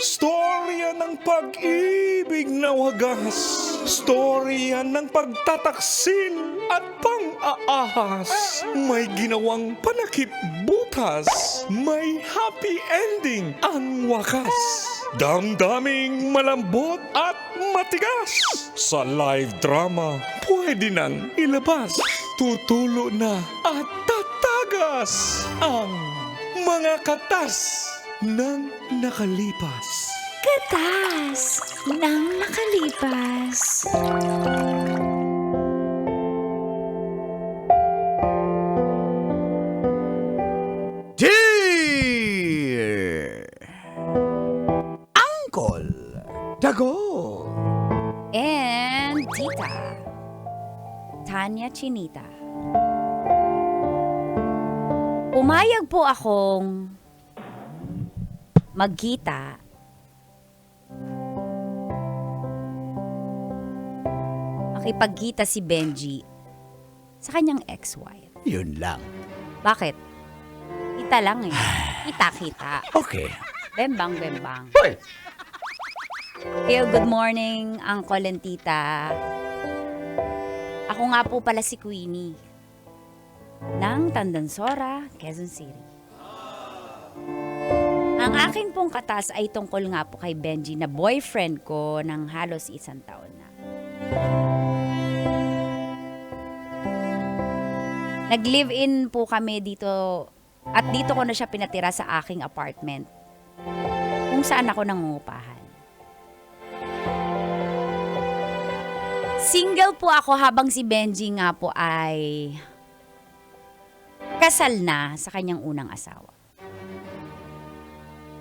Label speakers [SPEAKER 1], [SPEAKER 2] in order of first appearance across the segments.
[SPEAKER 1] Storya ng pag-ibig na wagas. Storya ng pagtataksil at pang-aahas. May ginawang panakip butas. May happy ending ang wakas. Damdaming malambot at matigas. Sa live drama, pwede nang ilabas. Tutulo na at tatagas ang mga katas ng nakalipas.
[SPEAKER 2] Katas ng nakalipas.
[SPEAKER 3] Dear Uncle Dago.
[SPEAKER 2] And Tita Tanya Chinita. Umayag po akong magkita makipagkita si Benji sa kanyang ex-wife.
[SPEAKER 3] Yun lang.
[SPEAKER 2] Bakit? Kita lang eh. Kita-kita.
[SPEAKER 3] Okay.
[SPEAKER 2] Bembang-bembang.
[SPEAKER 3] Hoy!
[SPEAKER 2] Hey, good morning, Uncle and Tita. Ako nga po pala si Queenie ng Tandansora, Quezon City. Ang akin pong katas ay tungkol nga po kay Benji na boyfriend ko ng halos 1 taon na. Nag-live-in po kami dito at dito ko na siya pinatira sa aking apartment kung saan ako nangungupahan. Single po ako habang si Benji nga po ay kasal na sa kanyang unang asawa.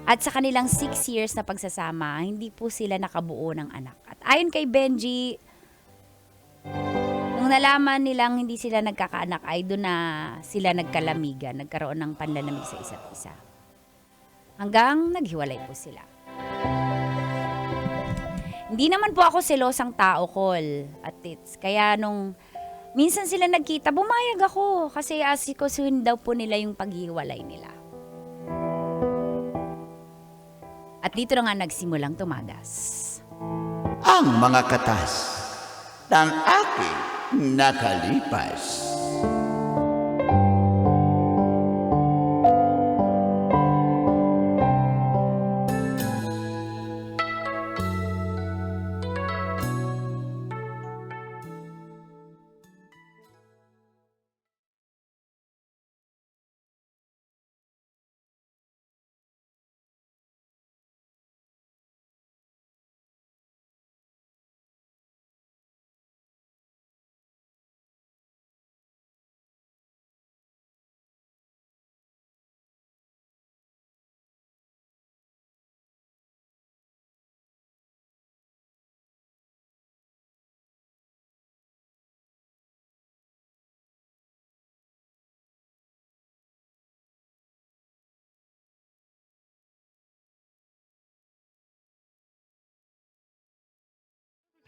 [SPEAKER 2] At sa kanilang 6 years na pagsasama, hindi po sila nakabuo ng anak. At ayon kay Benji, nung nalaman nilang hindi sila nagkakaanak, ay doon na sila nagkalamigan, nagkaroon ng panlalamig sa isa't isa. Hanggang naghiwalay po sila. Hindi naman po ako selosang tao, Col at Tits. Kaya nung minsan sila nagkita, bumayag ako kasi asikasuhin daw po nila yung paghiwalay nila. At dito na nga nagsimulang tumagas.
[SPEAKER 3] Ang mga katas ng aking nakalipas.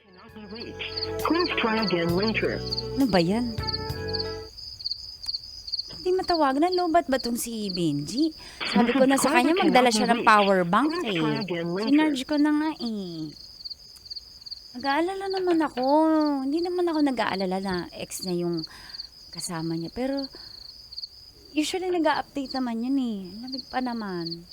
[SPEAKER 4] Cannot be reached. Please try again later.
[SPEAKER 2] Ano ba yan? Hindi matawagan na lobat ba tong si Benji? Sabi ko na sa kanya magdala siya ng power bank eh. Sinarge ko na nga eh. Nag-aalala naman ako. Hindi naman ako nag-aalala na ex niya yung kasama niya. Pero usually nag-update naman yun eh. Lamig pa naman.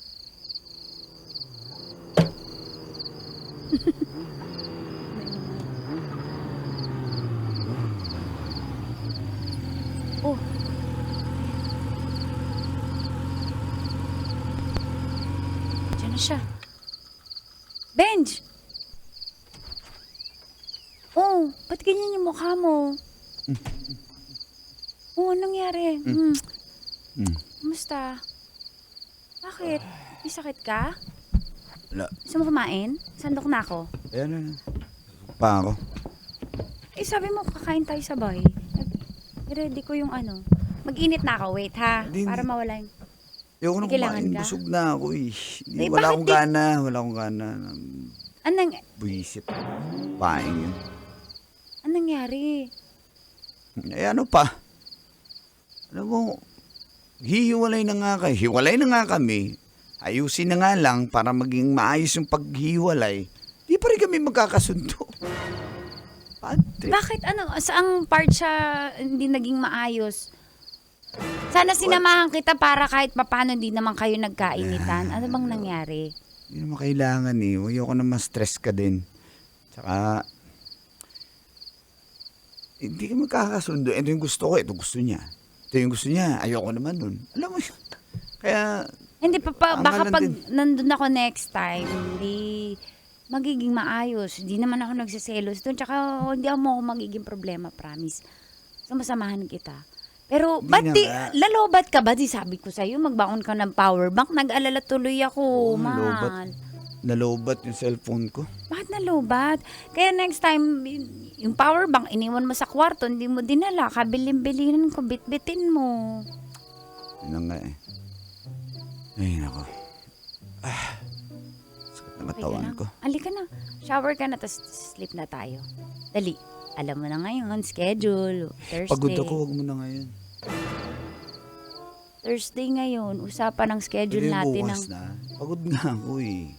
[SPEAKER 2] Oh. Diyan na siya. Benj! Oh, ba't ganyan yung mukha mo? Oh, anong nangyari? Kumusta? Bakit? May sakit ka?
[SPEAKER 3] Wala.
[SPEAKER 2] Gusto mo kumain? Sandok na ako.
[SPEAKER 3] Ayan. Pa ako.
[SPEAKER 2] Eh, sabi mo, kakain tayo sabay. I-ready ko yung ano. Mag-init na ako. Wait, ha?
[SPEAKER 3] Hindi.
[SPEAKER 2] Para mawala yung...
[SPEAKER 3] Ayoko na
[SPEAKER 2] Kailangan
[SPEAKER 3] kumain.
[SPEAKER 2] ka?
[SPEAKER 3] Busog na ako eh.
[SPEAKER 2] Eh,
[SPEAKER 3] Wala
[SPEAKER 2] bakit
[SPEAKER 3] akong gana. Wala akong gana.
[SPEAKER 2] Anong...
[SPEAKER 3] Buisit. Paing yun.
[SPEAKER 2] Anong nangyari?
[SPEAKER 3] Eh ano pa? Alam mo, hiwalay na nga kami. ayusin na nga lang para maging maayos yung paghiwalay, di pa rin kami magkakasundo. Padre.
[SPEAKER 2] Bakit saang part siya hindi naging maayos? Sana sinamahan kita para kahit papano hindi naman kayo nagkainitan. Ano bang nangyari?
[SPEAKER 3] Hindi naman kailangan eh. Ayoko na ma-stress ka din. Tsaka, hindi ka magkakasundo. Ito yung gusto ko, ito gusto niya. Ito yung gusto niya, ayoko naman nun. Alam mo yun. Kaya,
[SPEAKER 2] Hindi baka
[SPEAKER 3] Amalan
[SPEAKER 2] pag
[SPEAKER 3] din.
[SPEAKER 2] nandun ako next time, hindi magiging maayos. Hindi naman ako nagsiselos doon. Tsaka hindi ako magiging problema, promise. Sumasamahan kita. Pero,
[SPEAKER 3] Hindi
[SPEAKER 2] ba't
[SPEAKER 3] na
[SPEAKER 2] di,
[SPEAKER 3] nga.
[SPEAKER 2] lalobat ka ba? Di sabi ko sa'yo, magbaon ka ng power bank. Nag-alala tuloy ako,
[SPEAKER 3] Oo,
[SPEAKER 2] mahal.
[SPEAKER 3] nalobat yung cellphone ko.
[SPEAKER 2] Bakit nalobat? Kaya next time, yung power bank, iniwan mo sa kwarto, hindi mo dinala. Kabilin-bilinan ko, bitbitin mo.
[SPEAKER 3] Yun na nga eh. Ay, nako. Sakit na
[SPEAKER 2] Okay ka
[SPEAKER 3] katawan
[SPEAKER 2] lang?
[SPEAKER 3] ko.
[SPEAKER 2] Halika na. Shower ka na, tapos sleep na tayo. Dali. Alam mo na ngayon, schedule. Thursday.
[SPEAKER 3] Pagod ako, wag mo na ngayon.
[SPEAKER 2] Thursday ngayon, usapan ng schedule
[SPEAKER 3] Pero yung
[SPEAKER 2] natin.
[SPEAKER 3] bukas na. Pagod nga ako eh.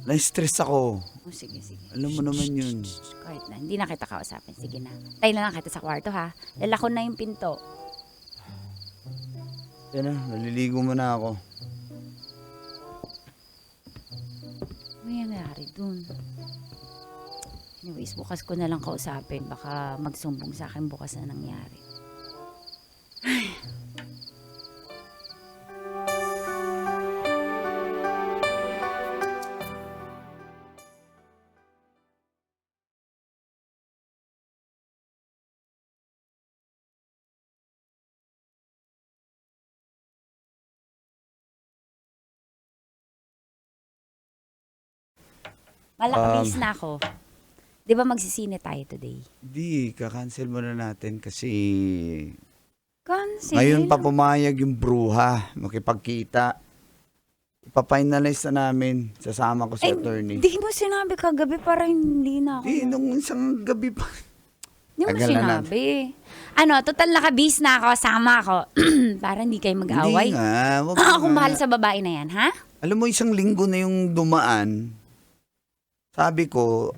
[SPEAKER 3] Na-stress ako.
[SPEAKER 2] Oh, sige, sige.
[SPEAKER 3] Alam mo naman yun.
[SPEAKER 2] Kahit na, hindi na kita kausapin. Sige na. Tayo na lang kita sa kwarto, ha? Lalakon na yung pinto.
[SPEAKER 3] Yan na, naliligo mo na ako.
[SPEAKER 2] May nangyari dun. Anyways, bukas ko na lang kausapin. Baka magsumbong sa akin bukas na nangyari. Malakabis na ako. Di ba magsisine tayo today?
[SPEAKER 3] Di, kakancel mo na natin kasi
[SPEAKER 2] Cancel?
[SPEAKER 3] ngayon pa pumayag yung bruha, makipagkita. Ipafinalize na namin. Sasama ko si attorney.
[SPEAKER 2] Di mo sinabi kagabi para hindi na ako.
[SPEAKER 3] Di, nung isang gabi pa.
[SPEAKER 2] Di mo
[SPEAKER 3] tagal na
[SPEAKER 2] sinabi. Total nakabis na ako, sama ako. Para hindi kayo mag-away.
[SPEAKER 3] Hindi nga. Wag
[SPEAKER 2] Ako
[SPEAKER 3] nga.
[SPEAKER 2] mahal sa babae na yan, ha?
[SPEAKER 3] Alam mo, isang linggo na yung dumaan. Sabi ko,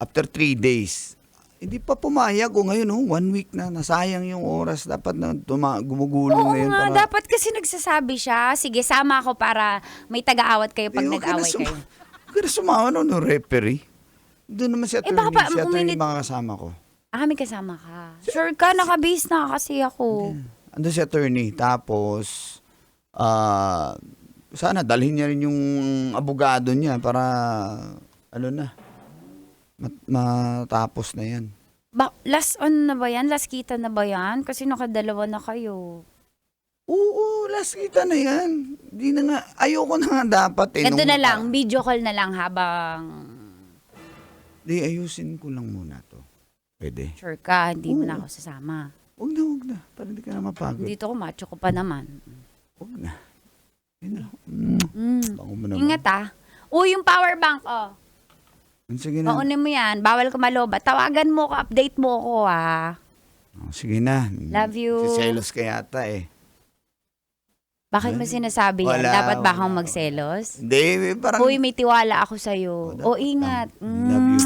[SPEAKER 3] after 3 days, hindi pa pumayag o ngayon, 1 week na, nasayang yung oras. Dapat na gumugulong
[SPEAKER 2] Oo
[SPEAKER 3] ngayon.
[SPEAKER 2] nga, dapat kasi nagsasabi siya. Sige, sama ako para may taga-awat kayo pag nag-away kayo.
[SPEAKER 3] Huwag ka na sumama no, referee. Doon naman si attorney.
[SPEAKER 2] baka pa-
[SPEAKER 3] Si attorney
[SPEAKER 2] kuminit-
[SPEAKER 3] makakasama ko.
[SPEAKER 2] May kasama ka. Sure ka, nakabis na kasi ako.
[SPEAKER 3] Ando si attorney. Tapos, sana dalhin niya rin yung abogado niya para, matapos na yan.
[SPEAKER 2] Last na ba yan? Last kita na ba yan? Kasi nakadalawa na kayo.
[SPEAKER 3] Oo, last kita na yan. Di na nga, ayoko na nga dapat eh.
[SPEAKER 2] Ganito
[SPEAKER 3] nung-
[SPEAKER 2] na lang, video call na lang habang
[SPEAKER 3] Di, ayusin ko lang muna to. Pwede.
[SPEAKER 2] sure ka, hindi mo
[SPEAKER 3] Oo.
[SPEAKER 2] na ako sasama.
[SPEAKER 3] Huwag na. Para hindi ka na mapagod.
[SPEAKER 2] Dito ko, macho ko pa naman.
[SPEAKER 3] Huwag na. Yun na. Bango mo naman.
[SPEAKER 2] Ingat ah. Yung power bank,
[SPEAKER 3] Sige na.
[SPEAKER 2] Paunin mo yan. Bawal ka malobat. Tawagan mo ko, update mo ko
[SPEAKER 3] Sige na.
[SPEAKER 2] Love you.
[SPEAKER 3] Siselos ka yata eh.
[SPEAKER 2] Bakit mo sinasabi yan?
[SPEAKER 3] Wala,
[SPEAKER 2] Dapat ba
[SPEAKER 3] wala.
[SPEAKER 2] akong magselos?
[SPEAKER 3] Hindi, parang...
[SPEAKER 2] Uy, may tiwala ako sa'yo. Ingat.
[SPEAKER 3] Love you.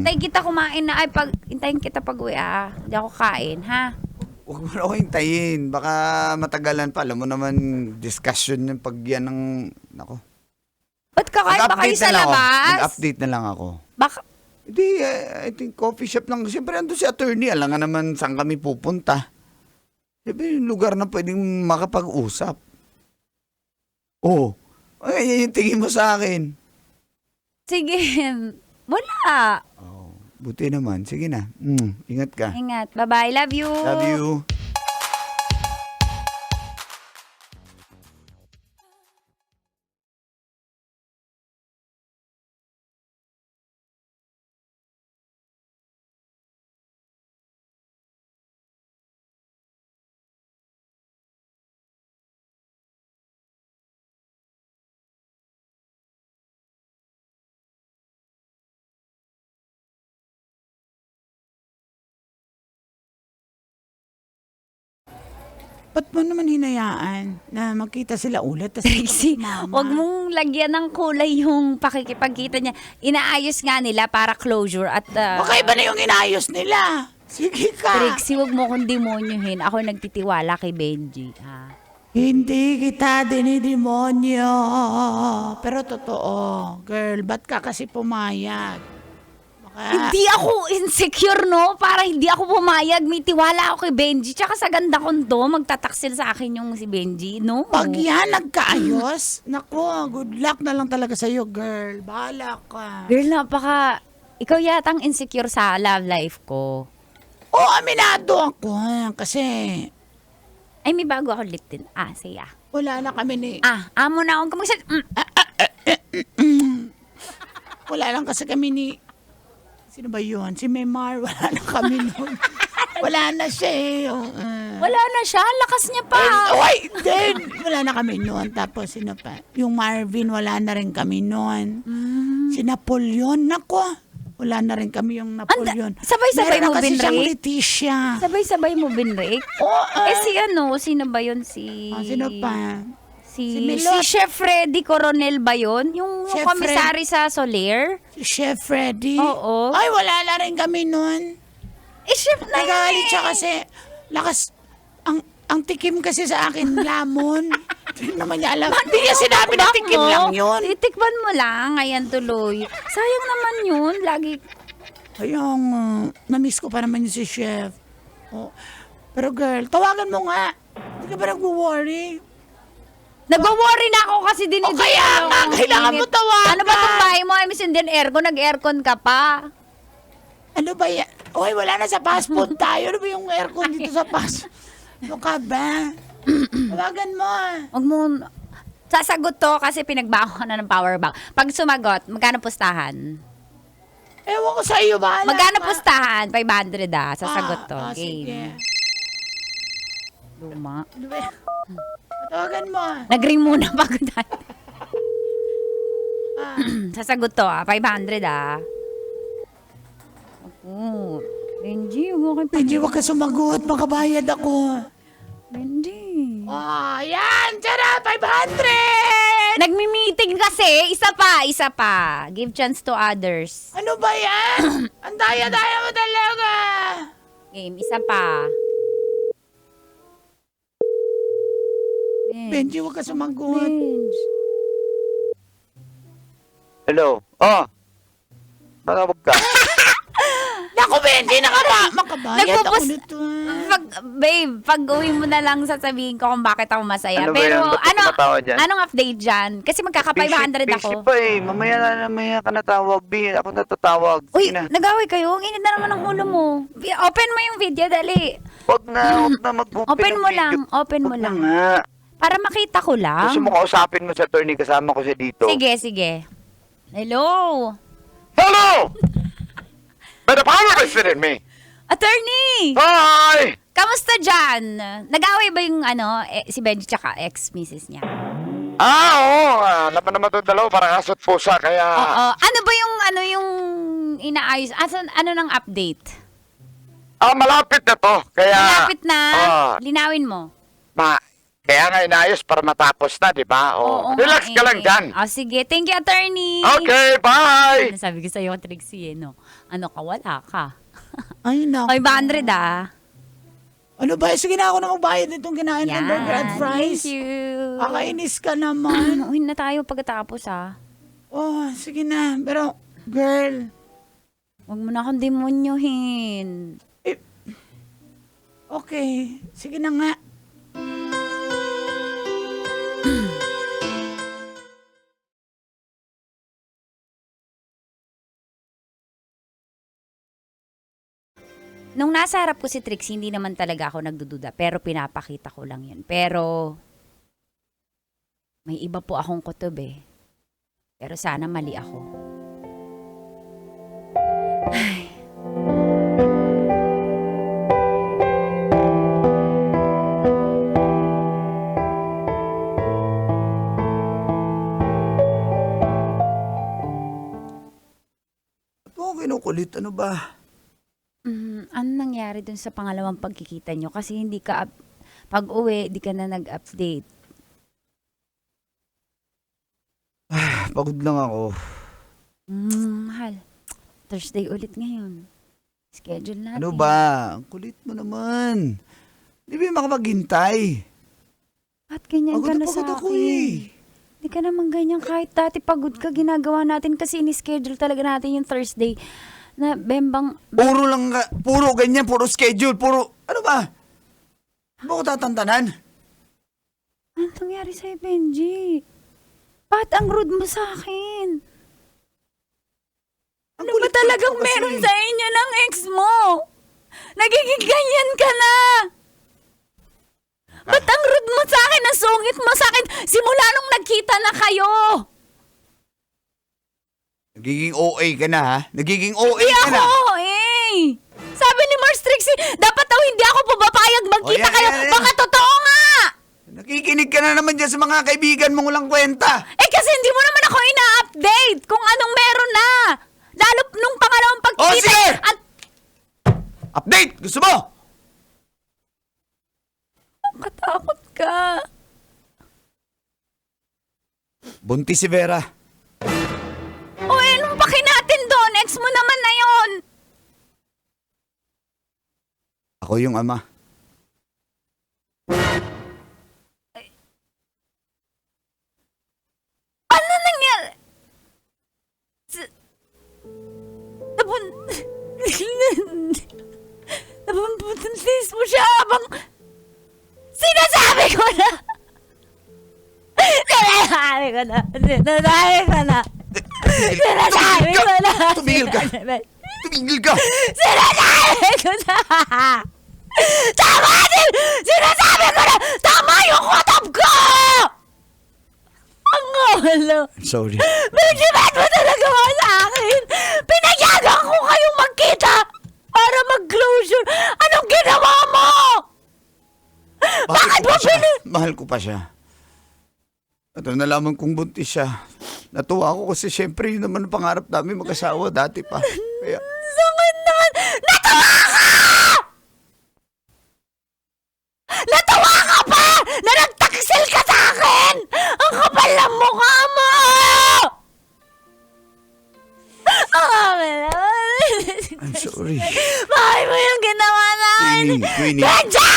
[SPEAKER 2] Hintayin kita kumain na. Hintayin kita pag uwi Hindi ako kain, ha?
[SPEAKER 3] Huwag mo na ako hintayin. Baka matagalan pa. Alam mo naman, discussion yung pag yan ng... Nako.
[SPEAKER 2] Ba't kakain ba kayo sa labas?
[SPEAKER 3] Mag-update na lang ako.
[SPEAKER 2] Baka,
[SPEAKER 3] Hindi, I think coffee shop lang. Siyempre, ando si attorney. Alam nga naman saan kami pupunta. Siyempre, yung lugar na pwedeng makapag-usap. Ay, yung tingin mo sa akin.
[SPEAKER 2] sige. Wala.
[SPEAKER 3] Buti naman. Sige na. Ingat ka.
[SPEAKER 2] Ingat. Bye-bye. Love you.
[SPEAKER 3] Love you.
[SPEAKER 5] ba't mo naman hinayaan na magkita sila ulit? Tas
[SPEAKER 2] Trixie,
[SPEAKER 5] mama.
[SPEAKER 2] wag mong lagyan ng kulay yung pakikipagkita niya. Inaayos nga nila para closure at...
[SPEAKER 5] Okay ba na yung inayos nila? Sige ka.
[SPEAKER 2] Trixie, wag mo kong demonyuhin. Ako nagtitiwala kay Benji, ha?
[SPEAKER 5] Hindi kita dinidemonyo. Pero totoo, girl, ba't ka kasi pumayag?
[SPEAKER 2] Hindi ako insecure, no? Para hindi ako pumayag. May tiwala ako kay Benji. Tsaka sa ganda kong to, magtataksil sa akin yung si Benji, no?
[SPEAKER 5] Pag yan nagkaayos, naku, good luck na lang talaga sa'yo, girl. Bahala ka.
[SPEAKER 2] Girl, napaka... Ikaw yatang insecure sa love life ko.
[SPEAKER 5] Oo, aminado ako. Kasi
[SPEAKER 2] Ay, may bago ako lip tint. Say
[SPEAKER 5] wala na kami ni...
[SPEAKER 2] amo na akong kamagsan.
[SPEAKER 5] Wala lang kasi kami ni... Sino ba yun? Si Memar. Wala na kami noon. Wala na siya eh.
[SPEAKER 2] Wala na siya. Lakas niya pa.
[SPEAKER 5] Wait, then, wala na kami noon. Tapos, sino pa? Yung Marvin, wala na rin kami noon. Si Napoleon, nako. Wala na rin kami yung Napoleon.
[SPEAKER 2] Sabay-sabay
[SPEAKER 5] Meron
[SPEAKER 2] mo
[SPEAKER 5] na kasi
[SPEAKER 2] binrake?
[SPEAKER 5] siyang Leticia.
[SPEAKER 2] Sabay-sabay mo binrake?
[SPEAKER 5] Oo.
[SPEAKER 2] Si sino ba yun? Si...
[SPEAKER 5] Sino pa?
[SPEAKER 2] Si
[SPEAKER 5] Si Milot.
[SPEAKER 2] Chef Freddy Coronel ba yun? Yung
[SPEAKER 5] Chef
[SPEAKER 2] komisary sa Soler?
[SPEAKER 5] Si Chef Freddy.
[SPEAKER 2] Oo.
[SPEAKER 5] Ay, wala na rin kami noon.
[SPEAKER 2] Chef na yun
[SPEAKER 5] Nagalit siya kasi, lakas, ang tikim kasi sa akin, lamon. Hindi naman niya alam. Hindi niya sinabi na tikim lang yun.
[SPEAKER 2] Titikman mo lang, ayan tuloy. Sayang naman yun, lagi.
[SPEAKER 5] Ayong, na-miss ko pa naman yung si Chef. Oh. Pero girl, tawagan mo nga. Hindi ka ba nag-worry?
[SPEAKER 2] Nagwa-worry na ako kasi din
[SPEAKER 5] O kaya nga, kailangan mo tawagan.
[SPEAKER 2] Ano ba itong bahay mo? Ay, hindi aircon, nag-aircon ka pa.
[SPEAKER 5] Ano ba yan? Uy, wala na sa passport tayo. Ano ba yung aircon dito sa passport? Ano ka ba? Tawagan mo.
[SPEAKER 2] Huwag mo, sasagot to kasi pinagbaho ko na ng power bank. Pag sumagot, magkano pustahan?
[SPEAKER 5] Ewan ko sa iyo, bahala
[SPEAKER 2] Magkano
[SPEAKER 5] ka.
[SPEAKER 2] pustahan? 500 sasagot to.
[SPEAKER 5] Sige.
[SPEAKER 2] Game. Luma.
[SPEAKER 5] Ano ba yan? Tawagan mo.
[SPEAKER 2] Nag-ring muna bago tayo. Sasagot to 500 Oh, Benji, huwag ka
[SPEAKER 5] Hindi, wag ka sumagot. Makabayad ako.
[SPEAKER 2] Benji.
[SPEAKER 5] Yan! Tara! 500!
[SPEAKER 2] Nagmi-meeting kasi. Isa pa. Give chance to others.
[SPEAKER 5] Ano ba yan? Ang daya-daya mo talaga!
[SPEAKER 2] Game, isa pa.
[SPEAKER 5] Benji, wag ka sumagot.
[SPEAKER 2] Benji.
[SPEAKER 3] Hello? Oh! Matawag ka.
[SPEAKER 5] Naku, Benji, makabayad ako
[SPEAKER 2] Nagpupus-
[SPEAKER 5] nito.
[SPEAKER 2] Pag uwi mo na lang sasabihin ko kung bakit ako masaya.
[SPEAKER 3] Ano ba
[SPEAKER 2] Pero
[SPEAKER 3] yan? Ba't ka tumatawa dyan?
[SPEAKER 2] anong update dyan? Kasi magkaka-500
[SPEAKER 3] Busy
[SPEAKER 2] ako.
[SPEAKER 3] pa eh. Mamaya ka natawag, B. Ako natatawag.
[SPEAKER 2] Uy,
[SPEAKER 3] Sige na.
[SPEAKER 2] nag-away kayo? Ang init na naman ang ulo mo. Open mo yung video, dali.
[SPEAKER 3] Huwag na mag-open
[SPEAKER 2] Open
[SPEAKER 3] ng
[SPEAKER 2] mo
[SPEAKER 3] video.
[SPEAKER 2] lang, open mo
[SPEAKER 3] Huwag na
[SPEAKER 2] lang.
[SPEAKER 3] nga.
[SPEAKER 2] Para makita ko lang.
[SPEAKER 3] Gusto mo kausapin mo sa attorney, kasama ko siya dito.
[SPEAKER 2] Sige. Hello?
[SPEAKER 6] Hello! May the power listed in me.
[SPEAKER 2] Attorney!
[SPEAKER 6] Hi!
[SPEAKER 2] Kamusta dyan? Nag-away ba yung si Benji tsaka ex-missus niya?
[SPEAKER 6] Oo. Laman naman itong dalawa, parang aso't pusa, kaya...
[SPEAKER 2] Oo. Ano ba yung inaayos? Ano nang update?
[SPEAKER 6] Malapit na to, kaya...
[SPEAKER 2] Malapit na.
[SPEAKER 6] Ah.
[SPEAKER 2] Linawin mo.
[SPEAKER 6] Kaya nga inayos para matapos na, di ba?
[SPEAKER 2] Oo
[SPEAKER 6] Relax
[SPEAKER 2] nga
[SPEAKER 6] ka lang dyan.
[SPEAKER 2] Sige. Thank you, attorney.
[SPEAKER 6] Okay, bye!
[SPEAKER 2] Sabi ko sa'yo, Trixie, no? Ano ka, wala ka.
[SPEAKER 5] Ay, naku.
[SPEAKER 2] 500
[SPEAKER 5] Ano ba? Sige na ako na magbayad nitong kinain ng burger at fries.
[SPEAKER 2] Thank you.
[SPEAKER 5] Kakainis ka naman.
[SPEAKER 2] Uwi na tayo pagkatapos,
[SPEAKER 5] Oh, sige na. Pero, girl,
[SPEAKER 2] Huwag mo na akong demonyuhin.
[SPEAKER 5] okay. Sige na nga.
[SPEAKER 2] Nung nasa harap ko si Trixie, hindi naman talaga ako nagdududa. Pero pinapakita ko lang yun. Pero, may iba po akong kutob eh. Pero sana mali ako. Ay.
[SPEAKER 3] Ba't mo ako kinukulit? Ano ba?
[SPEAKER 2] Ano nangyari dun sa pangalawang pagkikita nyo? Kasi hindi ka, Pag uwi, di ka na nag-update.
[SPEAKER 3] Pagod lang ako.
[SPEAKER 2] Mahal. Thursday ulit ngayon. Schedule natin.
[SPEAKER 3] Ano ba? Ang kulit mo naman. Di ba makapaghintay?
[SPEAKER 2] At ganyan
[SPEAKER 3] Pagod
[SPEAKER 2] ka
[SPEAKER 3] na
[SPEAKER 2] na sa
[SPEAKER 3] pagod ako
[SPEAKER 2] akin.
[SPEAKER 3] eh.
[SPEAKER 2] Di ka naman ganyan kahit dati pagod ka, ginagawa natin kasi ini-schedule talaga natin yung Thursday na bembang,
[SPEAKER 3] Puro ganyan, puro schedule, ano ba? Ano ba ko tatantanan?
[SPEAKER 2] anong nangyari sa'yo, Benji? Bakit ang rude mo sa akin?
[SPEAKER 3] Ang
[SPEAKER 2] Ano ba
[SPEAKER 3] kulit-kulit
[SPEAKER 2] talagang
[SPEAKER 3] mo kasi.
[SPEAKER 2] meron sa inyo ng ex mo? Nagiging ganyan ka na. Ba't ang rude mo sa akin? Ang sungit mo sa akin simula nung nagkita na kayo.
[SPEAKER 3] Nagiging OA ka na, ha? Nagiging OA
[SPEAKER 2] Hindi
[SPEAKER 3] ka na.
[SPEAKER 2] ako eh. Sabi ni Mars Trixie, dapat daw hindi ako pumapayag magkita
[SPEAKER 3] yan,
[SPEAKER 2] kayo.
[SPEAKER 3] yan, yan.
[SPEAKER 2] Baka totoo nga.
[SPEAKER 3] Nakikinig ka na naman dyan sa mga kaibigan mong walang kwenta.
[SPEAKER 2] Eh kasi hindi mo naman ako ina-update kung anong meron na. Lalo nung pangalawang pagkita.
[SPEAKER 3] sige!
[SPEAKER 2] At
[SPEAKER 3] Update! Gusto mo?
[SPEAKER 2] katakot ka.
[SPEAKER 3] Buntis si Vera.
[SPEAKER 2] O eh, anong paki natin doon? Ex mo naman na yon.
[SPEAKER 3] Ako yung ama.
[SPEAKER 2] Ano nangyari? Nabuntis mo siya habang sinasabi ko na. Sinasabi ko na.
[SPEAKER 3] Tumigil ka! Tumigil ka!
[SPEAKER 2] Sinasabi ko na. Tama din! Sinasabi ko na! Tama yung kutob ko! Ang ngolo.
[SPEAKER 3] Sorry.
[SPEAKER 2] Benji, ba't mo talaga mo sa akin? Pinayagan ko kayong magkita para mag-closure. Anong ginawa mo? Bakit mo
[SPEAKER 3] Mahal ko pa siya. At nalaman kong buntis siya. Natuwa ako kasi syempre yun naman ang pangarap namin mag-asawa dati pa. Kaya,
[SPEAKER 2] Sakit naman! Natawa ka! Natawa ka pa! Na nagtaksil ka sa akin! Ang kapal ng mukha mo!
[SPEAKER 3] I'm sorry.
[SPEAKER 2] Bakit mo yung ginawa namin?
[SPEAKER 3] Queenie.
[SPEAKER 2] Benji!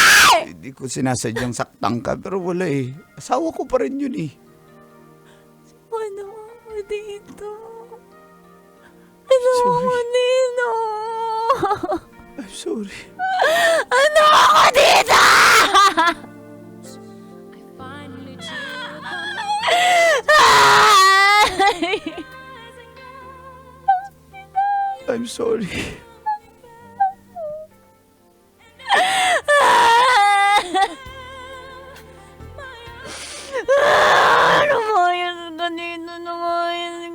[SPEAKER 3] Hindi ko sinasadyang saktan ka pero wala eh. Asawa ko pa rin yun eh.
[SPEAKER 2] Ano ako dito? Ano ako dito?
[SPEAKER 3] I'm sorry.
[SPEAKER 2] Ano ako dito?
[SPEAKER 3] I'm sorry.
[SPEAKER 2] Ano mo yun? Ganito na nga yun.